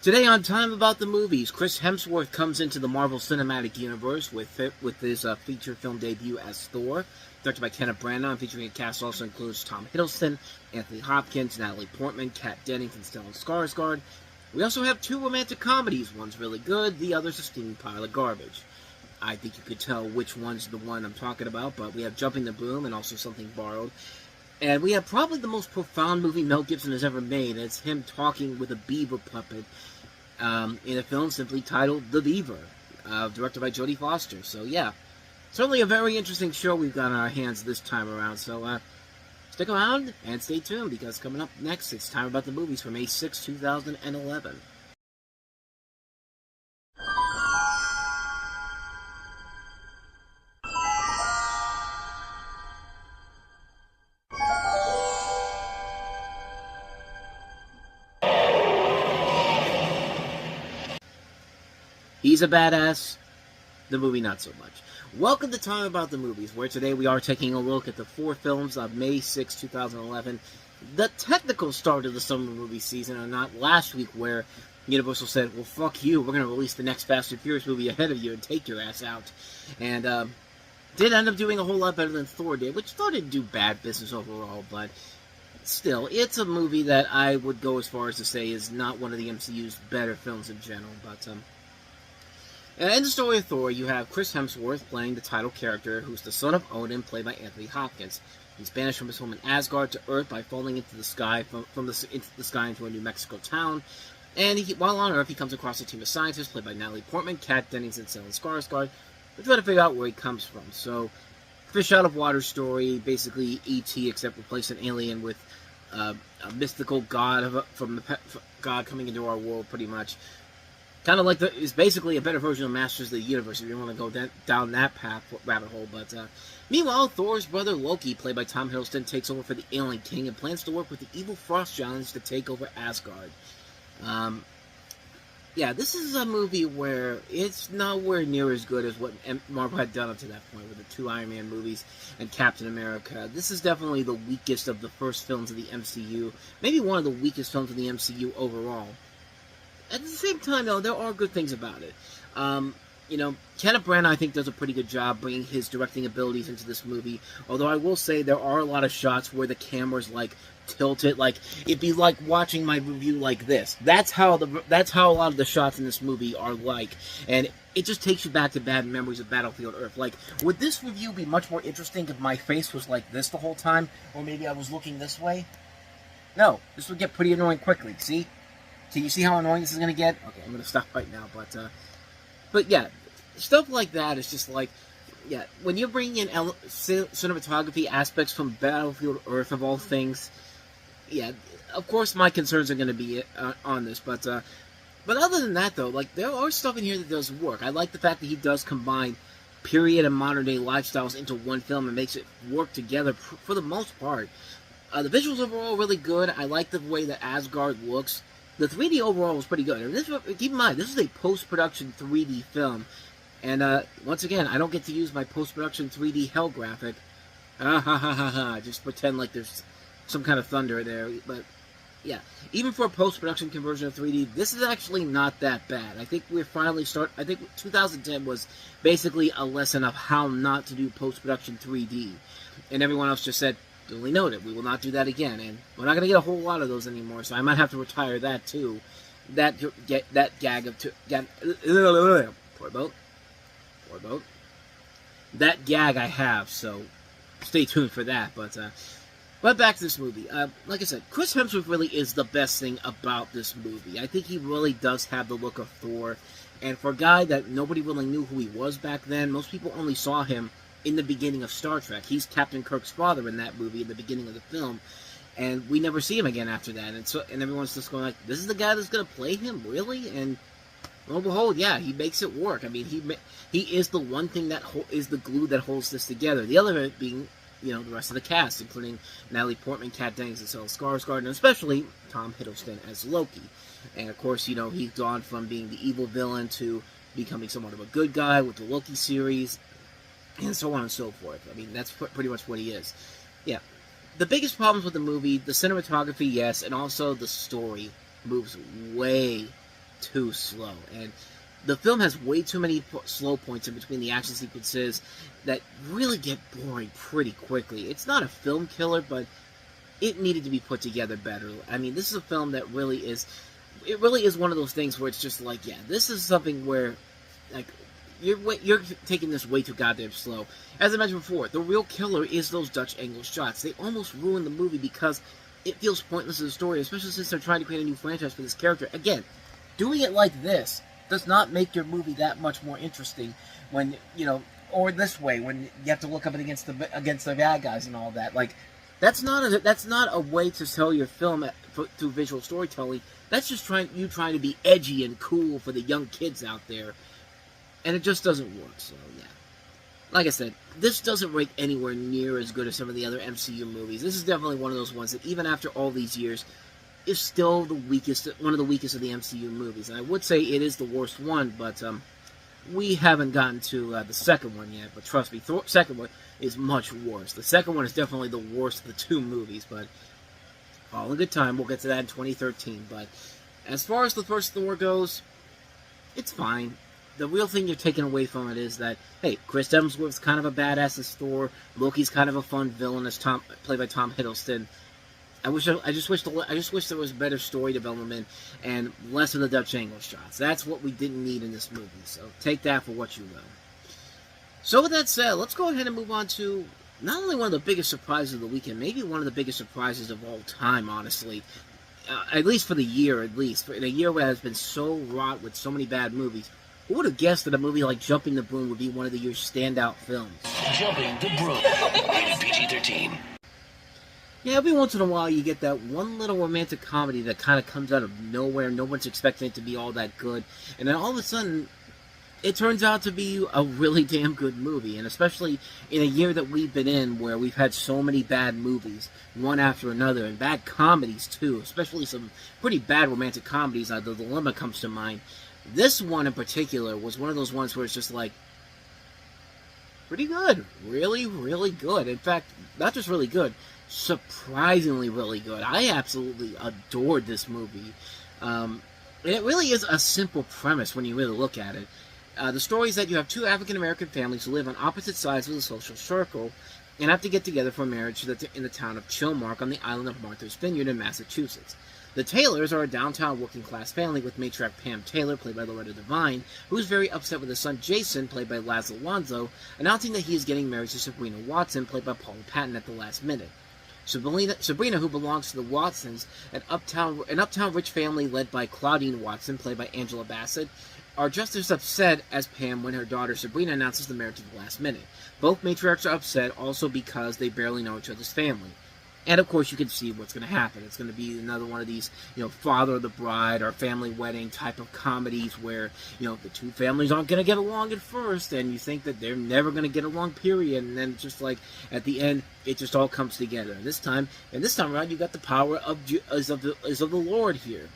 Today on Time About the Movies, Chris Hemsworth comes into the Marvel Cinematic Universe with his feature film debut as Thor, directed by Kenneth Branagh, featuring a cast also includes Tom Hiddleston, Anthony Hopkins, Natalie Portman, Kat Dennings, and Stellan Skarsgård. We also have two romantic comedies. One's really good, the other's a steaming pile of garbage. I think you could tell which one's the one I'm talking about, but we have Jumping the Boom and also Something Borrowed. And we have probably the most profound movie Mel Gibson has ever made. It's him talking with a beaver puppet in a film simply titled The Beaver, directed by Jodie Foster. So yeah, certainly a very interesting show we've got on our hands this time around. So stick around and stay tuned, because coming up next, it's Time About the Movies for May 6, 2011. He's a badass, the movie not so much. Welcome to Time About the Movies, where today we are taking a look at the four films of May 6, 2011, the technical start of the summer movie season, and not last week where Universal said, well, fuck you, we're going to release the next Fast and Furious movie ahead of you and take your ass out. And did end up doing a whole lot better than Thor did, which Thor didn't do bad business overall, but still, it's a movie that I would go as far as to say is not one of the MCU's better films in general, but in the story of Thor, you have Chris Hemsworth playing the title character, who's the son of Odin, played by Anthony Hopkins. He's banished from his home in Asgard to Earth by falling into the sky into the sky into a New Mexico town. And while on Earth, he comes across a team of scientists played by Natalie Portman, Kat Dennings, and Stellan Skarsgård. We're trying to figure out where he comes from. So, fish out of water story, basically E.T. except replace an alien with a mystical god god coming into our world, pretty much. Kind of like it's basically a better version of Masters of the Universe if you want to go down that rabbit hole. But meanwhile, Thor's brother Loki, played by Tom Hiddleston, takes over for the Alien King and plans to work with the evil Frost Giants to take over Asgard. Yeah, this is a movie where it's nowhere near as good as what Marvel had done up to that point with the two Iron Man movies and Captain America. This is definitely the weakest of the first films of the MCU. Maybe one of the weakest films of the MCU overall. At the same time, though, there are good things about it. Kenneth Branagh, I think, does a pretty good job bringing his directing abilities into this movie. Although I will say there are a lot of shots where the camera's, like, tilted. Like, it'd be like watching my review like this. That's how a lot of the shots in this movie are like. And it just takes you back to bad memories of Battlefield Earth. Like, would this review be much more interesting if my face was like this the whole time? Or maybe I was looking this way? No, this would get pretty annoying quickly, see? Can you see how annoying this is going to get? Okay, I'm going to stop right now, but yeah, stuff like that is just like, yeah, when you're bringing in cinematography aspects from Battlefield Earth, of all things, yeah, of course my concerns are going to be on this, but other than that, though, like, there are stuff in here that does work. I like the fact that he does combine period and modern-day lifestyles into one film and makes it work together for the most part. The visuals overall are really good. I like the way that Asgard looks. The 3D overall was pretty good. And keep in mind, this is a post-production 3D film. And, once again, I don't get to use my post-production 3D hell graphic. Just pretend like there's some kind of thunder there. But, yeah. Even for a post-production conversion of 3D, this is actually not that bad. I think I think 2010 was basically a lesson of how not to do post-production 3D. And everyone else just said, duly noted, we will not do that again, and we're not going to get a whole lot of those anymore, so I might have to retire that too. That gag of poor boat. That gag I have, so stay tuned for that. But back to this movie. Like I said, Chris Hemsworth really is the best thing about this movie. I think he really does have the look of Thor, and for a guy that nobody really knew who he was back then, most people only saw him in the beginning of Star Trek. He's Captain Kirk's father in that movie in the beginning of the film, and we never see him again after that. And everyone's just going like, "This is the guy that's going to play him, really?" And lo and behold, yeah, he makes it work. I mean, he is the one thing that is the glue that holds this together. The other being, the rest of the cast, including Natalie Portman, Kat Dennings, and Stellan Skarsgård, and especially Tom Hiddleston as Loki. And of course, he's gone from being the evil villain to becoming somewhat of a good guy with the Loki series, and so on and so forth. I mean, that's pretty much what he is. Yeah. The biggest problems with the movie, the cinematography, yes, and also the story moves way too slow. And the film has way too many slow points in between the action sequences that really get boring pretty quickly. It's not a film killer, but it needed to be put together better. I mean, this is a film that really is one of those things where it's just like, yeah, this is something where, like, you're taking this way too goddamn slow. As I mentioned before, the real killer is those Dutch angle shots. They almost ruin the movie because it feels pointless to the story, especially since they're trying to create a new franchise for this character. Again, doing it like this does not make your movie that much more interesting when, you know, or this way, when you have to look up against the bad guys and all that. Like, that's not a way to tell your film through visual storytelling. That's just trying to be edgy and cool for the young kids out there. And it just doesn't work, so yeah. Like I said, this doesn't rank anywhere near as good as some of the other MCU movies. This is definitely one of those ones that, even after all these years, is still one of the weakest of the MCU movies. And I would say it is the worst one, but we haven't gotten to the second one yet. But trust me, the second one is much worse. The second one is definitely the worst of the two movies, but all in good time. We'll get to that in 2013. But as far as the first Thor goes, it's fine. The real thing you're taking away from it is that, hey, Chris Hemsworth's kind of a badass as Thor. Loki's kind of a fun villain as played by Tom Hiddleston. I just wish there was better story development and less of the Dutch angle shots. That's what we didn't need in this movie. So take that for what you will. So with that said, let's go ahead and move on to not only one of the biggest surprises of the weekend, maybe one of the biggest surprises of all time, honestly. At least for the year, in a year where it has been so wrought with so many bad movies. Who would have guessed that a movie like Jumping the Broom would be one of the year's standout films? Jumping the Broom, rated PG-13. Yeah, every once in a while you get that one little romantic comedy that kind of comes out of nowhere. No one's expecting it to be all that good. And then all of a sudden, it turns out to be a really damn good movie. And especially in a year that we've been in where we've had so many bad movies, one after another, and bad comedies too. Especially some pretty bad romantic comedies. The Dilemma comes to mind. This one in particular was one of those ones where it's just like, pretty good. Really, really good. In fact, not just really good, surprisingly really good. I absolutely adored this movie. It really is a simple premise when you really look at it. The story is that you have two African-American families who live on opposite sides of the social circle and have to get together for marriage in the town of Chilmark on the island of Martha's Vineyard in Massachusetts. The Taylors are a downtown working-class family with matriarch Pam Taylor, played by Loretta Devine, who is very upset with his son Jason, played by Laszlo Alonso, announcing that he is getting married to Sabrina Watson, played by Paula Patton, at the last minute. Sabrina, who belongs to the Watsons, an uptown rich family led by Claudine Watson, played by Angela Bassett, are just as upset as Pam when her daughter Sabrina announces the marriage at the last minute. Both matriarchs are upset also because they barely know each other's family. And, of course, you can see what's going to happen. It's going to be another one of these, father of the bride or family wedding type of comedies where, the two families aren't going to get along at first, and you think that they're never going to get along, period. And then just like at the end, it just all comes together. And this time around, you got the power of the Lord here.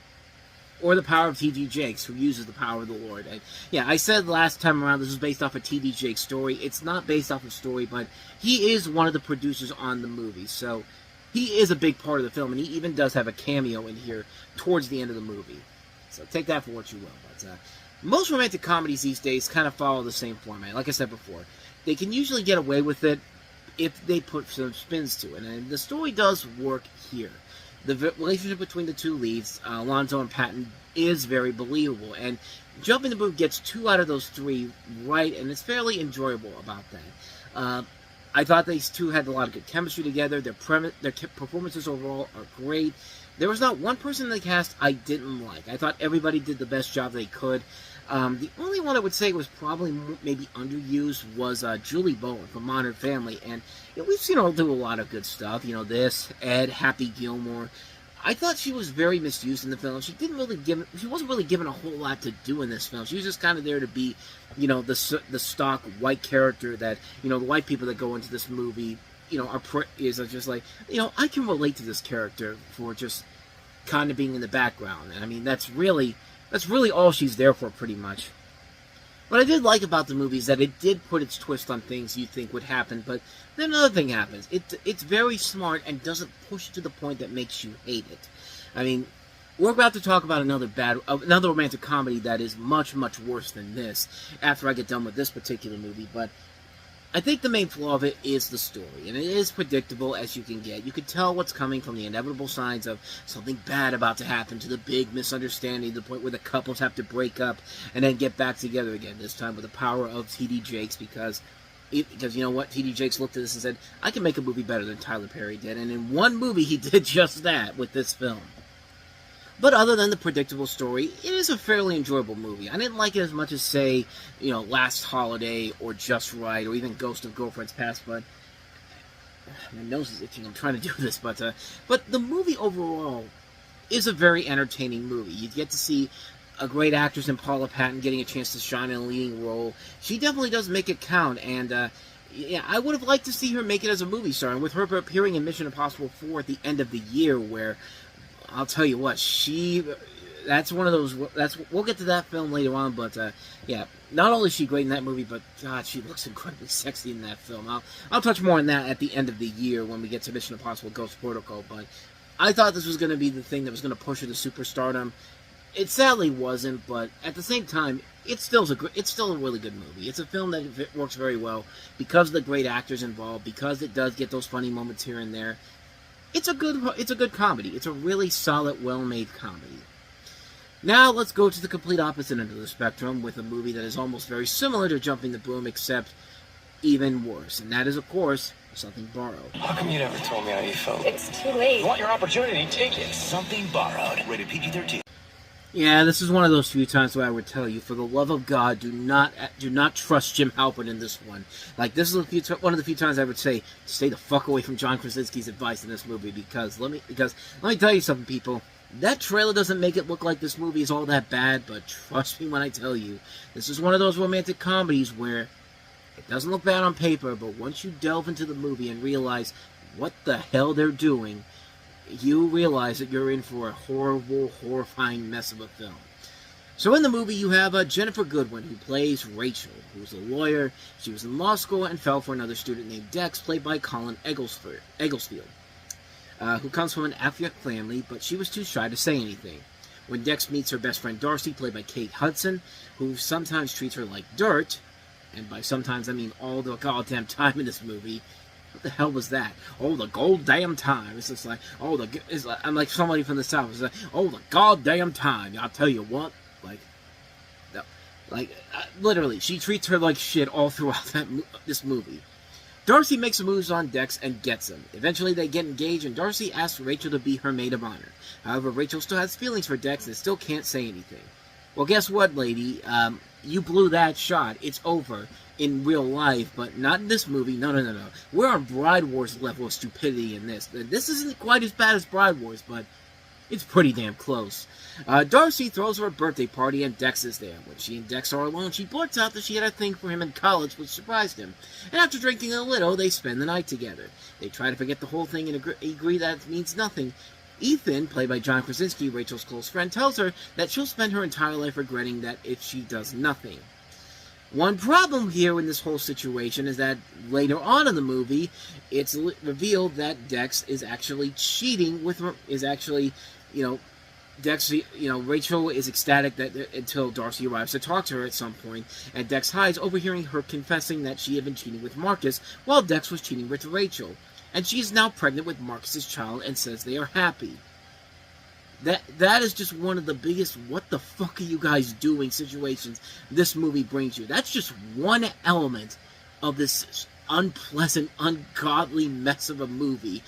Or the power of T.D. Jakes, who uses the power of the Lord. And, yeah, I said last time around this was based off a T.D. Jakes story. It's not based off a story, but he is one of the producers on the movie. So he is a big part of the film, and he even does have a cameo in here towards the end of the movie. So take that for what you will. But most romantic comedies these days kind of follow the same format. Like I said before, they can usually get away with it if they put some spins to it. And the story does work here. The relationship between the two leads, Alonso and Patton, is very believable. And Jumping the Broom gets 2 out of those 3 right, and it's fairly enjoyable about that. I thought these two had a lot of good chemistry together. Their performances overall are great. There was not one person in the cast I didn't like. I thought everybody did the best job they could. The only one I would say was probably maybe underused was Julie Bowen from Modern Family. And we've seen her do a lot of good stuff. This, Ed, Happy Gilmore. I thought she was very misused in the film. She wasn't really given a whole lot to do in this film. She was just kind of there to be, the stock white character that, the white people that go into this movie, are just like, I can relate to this character for just kind of being in the background. And I mean, that's really all she's there for, pretty much. What I did like about the movie is that it did put its twist on things you think would happen, but then another thing happens. It's very smart and doesn't push to the point that makes you hate it. I mean, We're about to talk about another romantic comedy that is much, much worse than this after I get done with this particular movie, but I think the main flaw of it is the story, and it is predictable as you can get. You can tell what's coming from the inevitable signs of something bad about to happen, to the big misunderstanding, to the point where the couples have to break up and then get back together again, this time with the power of T.D. Jakes, because you know what, T.D. Jakes looked at this and said, I can make a movie better than Tyler Perry did, and in one movie he did just that with this film. But other than the predictable story, it is a fairly enjoyable movie. I didn't like it as much as, say, Last Holiday or Just Right or even Ghost of Girlfriend's Past, but my nose is itching. I'm trying to do this, but the movie overall is a very entertaining movie. You get to see a great actress in Paula Patton getting a chance to shine in a leading role. She definitely does make it count, and yeah, I would have liked to see her make it as a movie star, and with her appearing in Mission Impossible 4 at the end of the year, where I'll tell you what, that's one of those, we'll get to that film later on, but, yeah, not only is she great in that movie, but, God, she looks incredibly sexy in that film. I'll touch more on that at the end of the year when we get to Mission Impossible Ghost Protocol, but I thought this was going to be the thing that was going to push her to superstardom. It sadly wasn't, but at the same time, it's still a really good movie. It's a film that works very well because of the great actors involved, because it does get those funny moments here and there. It's a good comedy. It's a really solid, well-made comedy. Now let's go to the complete opposite end of the spectrum with a movie that is almost very similar to Jumping the Broom, except even worse. And that is, of course, Something Borrowed. How come you never told me how you felt? It's too late. You want your opportunity, take it. Something Borrowed. Rated PG-13. Yeah, this is one of those few times where I would tell you, for the love of God, do not trust Jim Halpert in this one. Like, this is one of the few times I would say, stay the fuck away from John Krasinski's advice in this movie, because let me tell you something, people. That trailer doesn't make it look like this movie is all that bad, but trust me when I tell you, this is one of those romantic comedies where it doesn't look bad on paper, but once you delve into the movie and realize what the hell they're doing, you realize that you're in for a horrible, horrifying mess of a film. So in the movie, you have Jennifer Goodwin, who plays Rachel, who's a lawyer. She was in law school and fell for another student named Dex, played by Colin Egglesfield, who comes from an affluent family, but she was too shy to say anything. When Dex meets her best friend Darcy, played by Kate Hudson, who sometimes treats her like dirt, and by sometimes I mean all the goddamn time in this movie. What the hell was that? Oh, the goddamn time. It's just like, I'm like somebody from the South. It's like, oh, the goddamn time. I'll tell you what, literally, she treats her like shit all throughout this movie. Darcy makes moves on Dex and gets him. Eventually, they get engaged, and Darcy asks Rachel to be her maid of honor. However, Rachel still has feelings for Dex and still can't say anything. Well, guess what, lady? You blew that shot. It's over in real life, but not in this movie. No. We're on Bride Wars level of stupidity in this. This isn't quite as bad as Bride Wars, but it's pretty damn close. Darcy throws her a birthday party, and Dex is there. When she and Dex are alone, she blurts out that she had a thing for him in college, which surprised him. And after drinking a little, they spend the night together. They try to forget the whole thing and agree that it means nothing. Ethan, played by John Krasinski, Rachel's close friend, tells her that she'll spend her entire life regretting that if she does nothing. One problem here in this whole situation is that later on in the movie, it's revealed that Dex is actually cheating with her, Rachel is ecstatic until Darcy arrives to talk to her at some point, and Dex hides, overhearing her confessing that she had been cheating with Marcus, while Dex was cheating with Rachel. And she is now pregnant with Marcus's child and says they are happy. That is just one of the biggest what the fuck are you guys doing situations this movie brings you. That's just one element of this unpleasant, ungodly mess of a movie.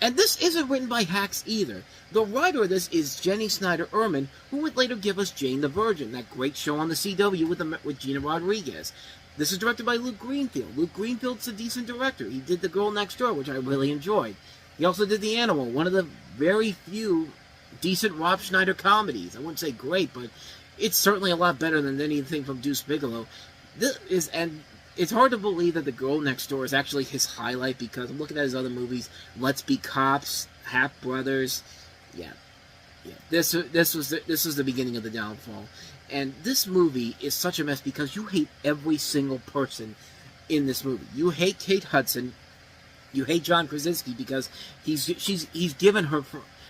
And this isn't written by hacks either. The writer of this is Jenny Snyder-Urman, who would later give us Jane the Virgin, that great show on the CW with Gina Rodriguez. This is directed by Luke Greenfield. Luke Greenfield's a decent director. He did The Girl Next Door, which I really enjoyed. He also did The Animal, one of the very few decent Rob Schneider comedies. I wouldn't say great, but it's certainly a lot better than anything from Deuce Bigalow. And it's hard to believe that The Girl Next Door is actually his highlight, because I'm looking at his other movies, Let's Be Cops, Half Brothers. Yeah. This was the beginning of the downfall. And this movie is such a mess because you hate every single person in this movie. You hate Kate Hudson. You hate John Krasinski because he's given her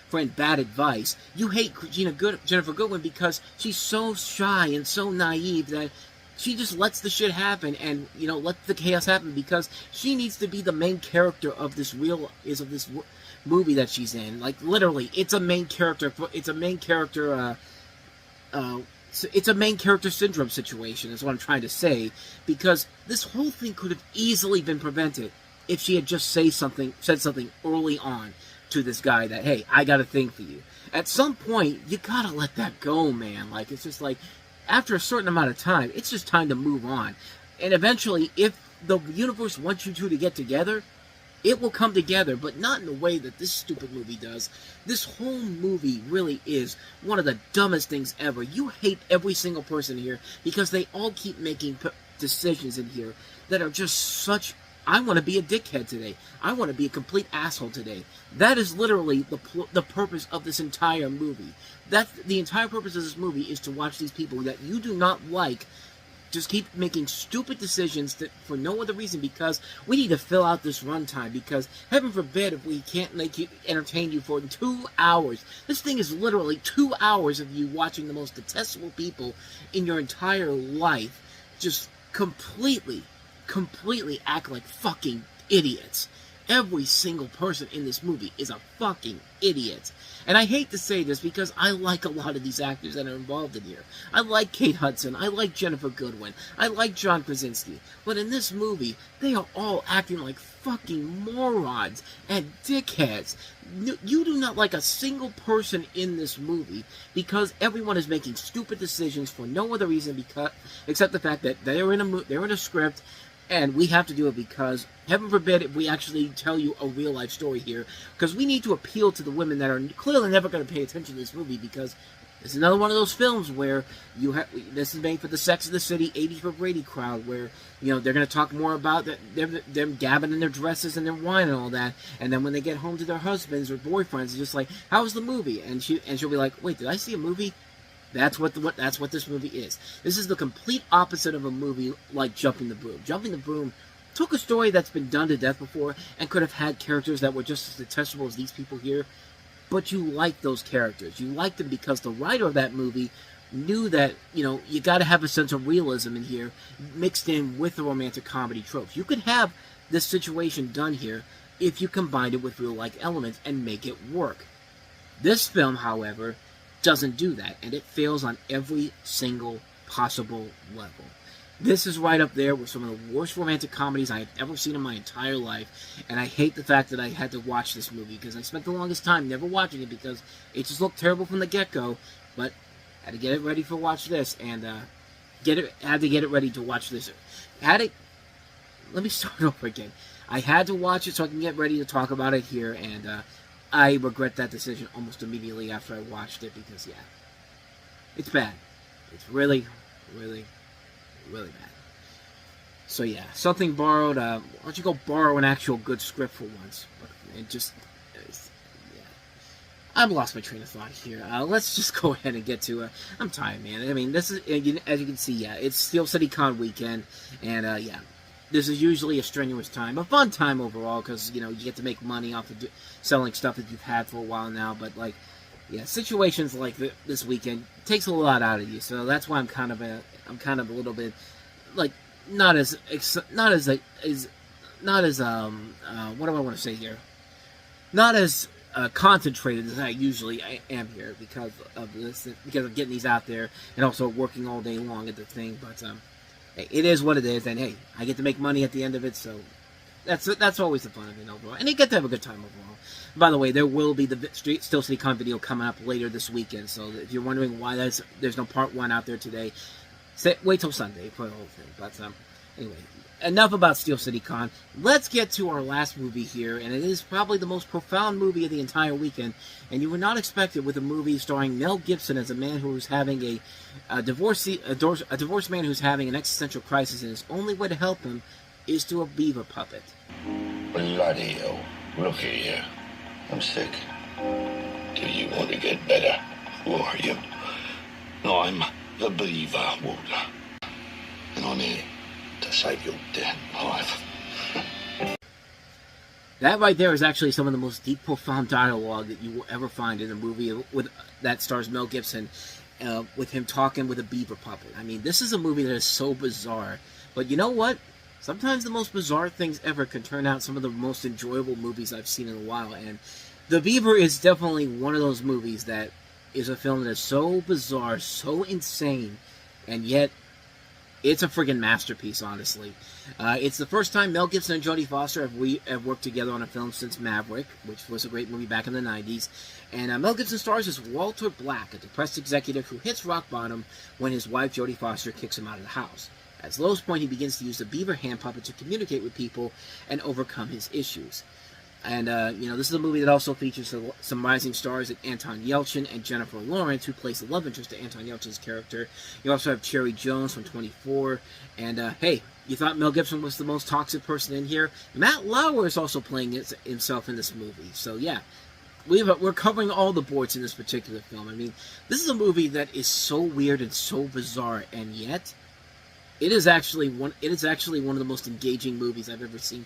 friend bad advice. You hate Jennifer Goodwin because she's so shy and so naive that she just lets the shit happen and, lets the chaos happen because she needs to be the main character of this movie that she's in. Like, literally, it's a main character syndrome situation, is what I'm trying to say, because this whole thing could have easily been prevented if she had just said something early on to this guy that, hey, I got a thing for you. At some point, you gotta let that go, man. Like, it's just like, after a certain amount of time, it's just time to move on. And eventually, if the universe wants you two to get together, it will come together, but not in the way that this stupid movie does. This whole movie really is one of the dumbest things ever. You hate every single person here because they all keep making decisions in here that are just such... I want to be a dickhead today. I want to be a complete asshole today. That is literally the purpose of this entire movie. The entire purpose of this movie is to watch these people that you do not like just keep making stupid decisions for no other reason, because we need to fill out this runtime, because heaven forbid if we can't entertain you for 2 hours. This thing is literally 2 hours of you watching the most detestable people in your entire life just completely act like fucking idiots. Every single person in this movie is a fucking idiot. And I hate to say this because I like a lot of these actors that are involved in here. I like Kate Hudson. I like Jennifer Goodwin. I like John Krasinski. But in this movie, they are all acting like fucking morons and dickheads. You do not like a single person in this movie because everyone is making stupid decisions for no other reason except the fact that they're in a script. And we have to do it because, heaven forbid, if we actually tell you a real-life story here, because we need to appeal to the women that are clearly never going to pay attention to this movie, because it's another one of those films where this is made for the Sex of the City 80s for Brady crowd, where, they're going to talk more about them gabbing in their dresses and their wine and all that, and then when they get home to their husbands or boyfriends, it's just like, how was the movie? And she'll be like, wait, did I see a movie? That's what this movie is. This is the complete opposite of a movie like Jumping the Broom. Jumping the Broom took a story that's been done to death before and could have had characters that were just as detestable as these people here, but you like those characters. You like them because the writer of that movie knew that, you got to have a sense of realism in here mixed in with the romantic comedy tropes. You could have this situation done here if you combined it with real-life elements and make it work. This film, however, doesn't do that, and it fails on every single possible level. This is right up there with some of the worst romantic comedies I have ever seen in my entire life, and I hate the fact that I had to watch this movie, because I spent the longest time never watching it because it just looked terrible from the get-go, but I had to get it ready for watch this, and had to get it ready to watch this. Let me start over again. I had to watch it so I can get ready to talk about it here, and I regret that decision almost immediately after I watched it because, yeah, it's bad. It's really, really, really bad. So, yeah, something borrowed. Why don't you go borrow an actual good script for once? Yeah. I've lost my train of thought here. Let's just go ahead and get to I'm tired, man. I mean, this is, as you can see, yeah, it's Steel City Con weekend, and, yeah. This is usually a strenuous time, a fun time overall, because, you get to make money off of selling stuff that you've had for a while now, but, like, yeah, situations like this weekend takes a lot out of you, so that's why I'm kind of a little bit, like, what do I want to say here? Not as concentrated as I usually am here because of getting these out there, and also working all day long at the thing, but, it is what it is, and hey, I get to make money at the end of it, so that's always the fun of it overall. And you get to have a good time overall. By the way, there will be the Steel City Con video coming up later this weekend, so if you're wondering why there's no part 1 out there today, wait till Sunday for the whole thing. But anyway, enough about Steel City Con. Let's get to our last movie here, and it is probably the most profound movie of the entire weekend, and you would not expect it with a movie starring Mel Gibson as a man who's having a divorced man who's having an existential crisis, and his only way to help him is through a beaver puppet. Bloody hell. Look here. I'm sick. Do you want to get better? Who are you? I'm the beaver warder. And I'm here to save your damn life. That right there is actually some of the most deep, profound dialogue that you will ever find in a movie that stars Mel Gibson, with him talking with a beaver puppet. I mean, this is a movie that is so bizarre. But you know what? Sometimes the most bizarre things ever can turn out some of the most enjoyable movies I've seen in a while. And The Beaver is definitely one of those movies that is a film that is so bizarre, so insane, and yet it's a friggin' masterpiece, honestly. It's the first time Mel Gibson and Jodie Foster have worked together on a film since Maverick, which was a great movie back in the 90s. And Mel Gibson stars as Walter Black, a depressed executive who hits rock bottom when his wife Jodie Foster kicks him out of the house. At his lowest point, he begins to use the beaver hand puppet to communicate with people and overcome his issues. And, this is a movie that also features some rising stars like Anton Yelchin and Jennifer Lawrence, who plays the love interest to Anton Yelchin's character. You also have Cherry Jones from 24. And, hey, you thought Mel Gibson was the most toxic person in here? Matt Lauer is also playing himself in this movie. So, yeah, we're covering all the boards in this particular film. I mean, this is a movie that is so weird and so bizarre, and yet it is actually one of the most engaging movies I've ever seen,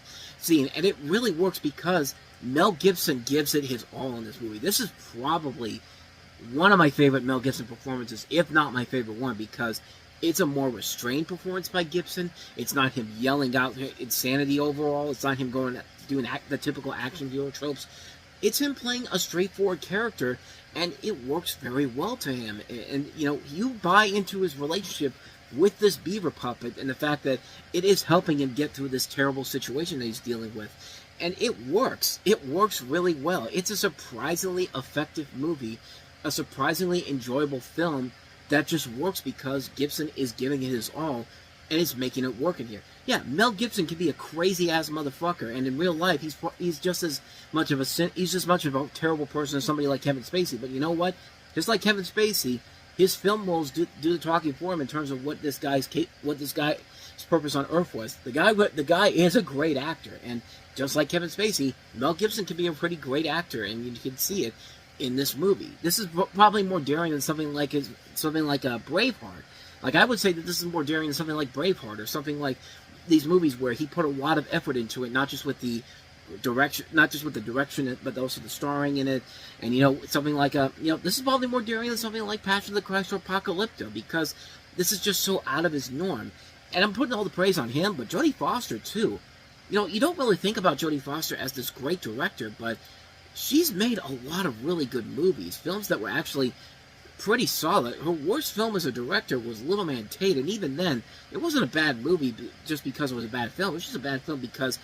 and it really works because Mel Gibson gives it his all in this movie. This is probably one of my favorite Mel Gibson performances, if not my favorite one, because it's a more restrained performance by Gibson. It's not him yelling out insanity overall. It's not him doing the typical action hero tropes. It's him playing a straightforward character, and it works very well to him. And you buy into his relationship with this beaver puppet and the fact that it is helping him get through this terrible situation that he's dealing with. And it works. It works really well. It's a surprisingly effective movie, a surprisingly enjoyable film that just works because Gibson is giving it his all and is making it work in here. Yeah, Mel Gibson can be a crazy-ass motherfucker, and in real life, he's just as much of a terrible person as somebody like Kevin Spacey. But you know what? Just like Kevin Spacey, his film roles do the talking for him in terms of what this guy's purpose on Earth was. The guy is a great actor, and just like Kevin Spacey, Mel Gibson can be a pretty great actor, and you can see it in this movie. This is probably more daring than something like Braveheart. Like, I would say that this is more daring than something like Braveheart, or something like these movies where he put a lot of effort into it, not just with the direction, but also the starring in it. And something like this is probably more daring than something like Passion of the Christ or Apocalypto, because this is just so out of his norm. And I'm putting all the praise on him, but Jodie Foster too. You don't really think about Jodie Foster as this great director, but she's made a lot of really good movies, films that were actually pretty solid. Her worst film as a director was Little Man Tate, and even then, it wasn't a bad movie just because it was a bad film. It was just a bad film because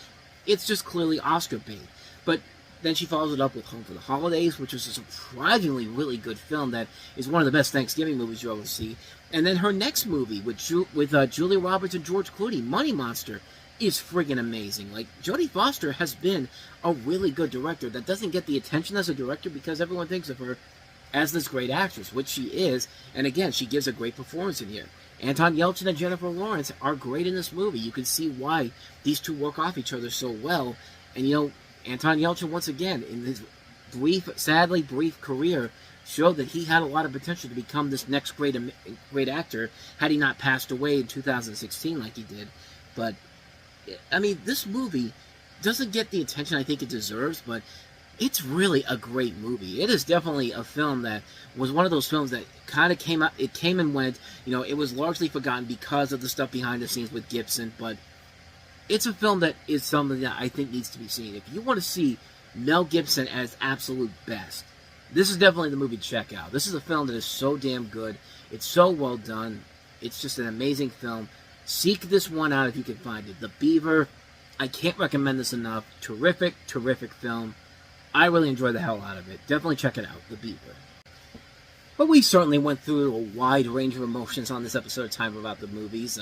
it's just clearly Oscar bait. But then she follows it up with Home for the Holidays, which is a surprisingly really good film that is one of the best Thanksgiving movies you'll ever see. And then her next movie with Julia Roberts and George Clooney, Money Monster, is friggin' amazing. Like, Jodie Foster has been a really good director that doesn't get the attention as a director because everyone thinks of her as this great actress, which she is, and again, she gives a great performance in here. Anton Yelchin and Jennifer Lawrence are great in this movie. You can see why these two work off each other so well. And Anton Yelchin, once again, in his sadly brief career, showed that he had a lot of potential to become this next great actor had he not passed away in 2016 like he did. But, I mean, this movie doesn't get the attention I think it deserves, but it's really a great movie. It is definitely a film that was one of those films that kind of came out, it came and went. It was largely forgotten because of the stuff behind the scenes with Gibson, but it's a film that is something that I think needs to be seen. If you want to see Mel Gibson at his absolute best, this is definitely the movie to check out. This is a film that is so damn good. It's so well done. It's just an amazing film. Seek this one out if you can find it. The Beaver, I can't recommend this enough. Terrific, terrific film. I really enjoy the hell out of it. Definitely check it out, The Beaver. But we certainly went through a wide range of emotions on this episode of Time About the Movies.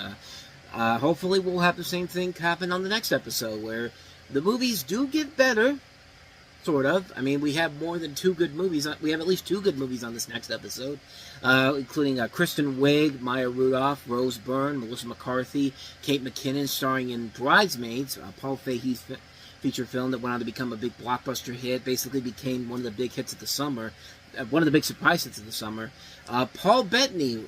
Hopefully we'll have the same thing happen on the next episode, where the movies do get better, sort of. I mean, we have more than two good movies. We have at least two good movies on this next episode, including Kristen Wiig, Maya Rudolph, Rose Byrne, Melissa McCarthy, Kate McKinnon, starring in Bridesmaids, Paul Fahey's feature film that went on to become a big blockbuster hit, basically became one of the big hits of the summer, one of the big surprise hits of the summer. Paul Bettany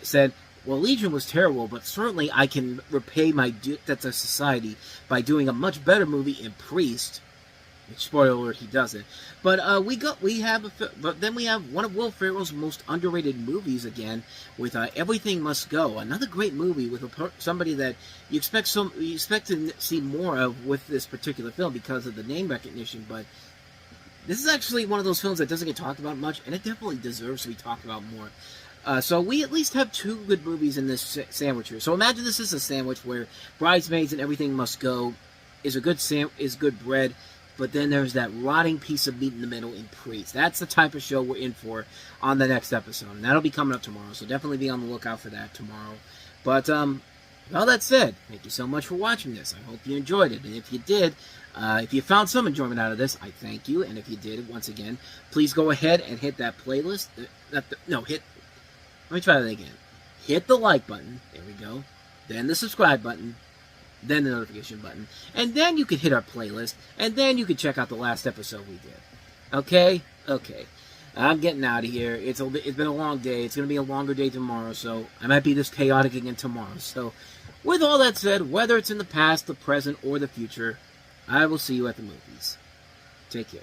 said, well, Legion was terrible, but certainly I can repay my debt to society by doing a much better movie in Priest. Spoiler alert, he doesn't. But then we have one of Will Ferrell's most underrated movies again, with Everything Must Go. Another great movie with somebody that you expect to see more of with this particular film because of the name recognition. But this is actually one of those films that doesn't get talked about much, and it definitely deserves to be talked about more. So we at least have two good movies in this sandwich here. So imagine this is a sandwich where Bridesmaids and Everything Must Go is good bread. But then there's that rotting piece of meat in the middle in Priest. That's the type of show we're in for on the next episode. And that'll be coming up tomorrow, so definitely be on the lookout for that tomorrow. But, with all that said, thank you so much for watching this. I hope you enjoyed it. And if you did, if you found some enjoyment out of this, I thank you. And if you did, once again, please go ahead and hit that playlist. Let me try that again. Hit the like button. There we go. Then the subscribe button. Then the notification button, and then you can hit our playlist, and then you can check out the last episode we did. Okay? Okay. I'm getting out of here. It's been a long day. It's going to be a longer day tomorrow, so I might be this chaotic again tomorrow. So, with all that said, whether it's in the past, the present, or the future, I will see you at the movies. Take care.